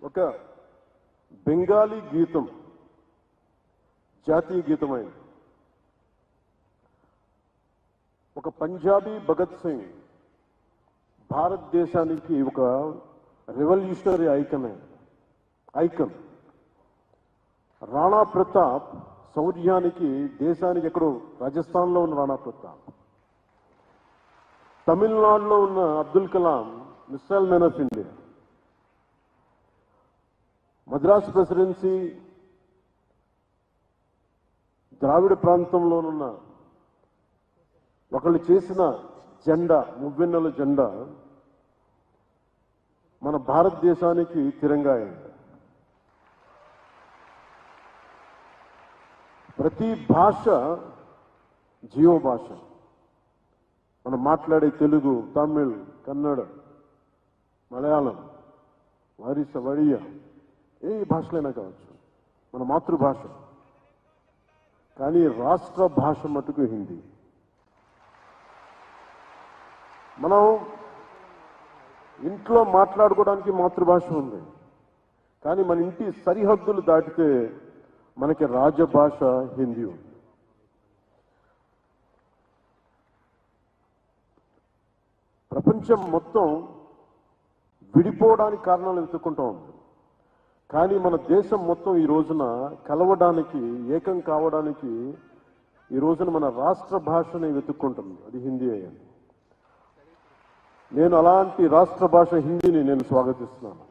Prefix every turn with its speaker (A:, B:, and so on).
A: ఒక బెంగాలీ గీతం జాతీయ గీతమైంది. ఒక పంజాబీ భగత్ సింగ్ భారతదేశానికి ఒక రెవల్యూషనరీ ఐకన్. రాణా ప్రతాప్ శౌర్యానికి దేశానికి ఎక్కడో రాజస్థాన్లో ఉన్న రాణా ప్రతాప్, తమిళనాడులో ఉన్న Abdul Kalam missile man of India, Madras presidency Dravida ప్రాంతంలోనున్న ఒకళ్ళు చేసిన జెండా, మువ్వెన్నెల జెండా మన భారతదేశానికి తిరంగా అయింది. ప్రతి భాష జీవ భాష. మనం మాట్లాడే తెలుగు, తమిళ్, కన్నడ, మలయాళం, వారిస, వడియా, ఏ భాషలైనా కావచ్చు, మన మాతృభాష. కానీ రాష్ట్ర భాష మటుకు హిందీ. మనం ఇంట్లో మాట్లాడుకోవడానికి మాతృభాష ఉంది, కానీ మన ఇంటి సరిహద్దులు దాటితే మనకి రాజభాష హిందీ ఉంది. ప్రపంచం మొత్తం విడిపోవడానికి కారణాలు వెతుక్కుంటూ ఉంది, కానీ మన దేశం మొత్తం ఈ రోజున కలవడానికి, ఏకం కావడానికి ఈ రోజున మన రాష్ట్ర భాషని వెతుక్కుంటుంది, అది హిందీ అయ్యింది. నేను అలాంటి రాష్ట్ర భాష హిందీని నేను స్వాగతిస్తున్నాను.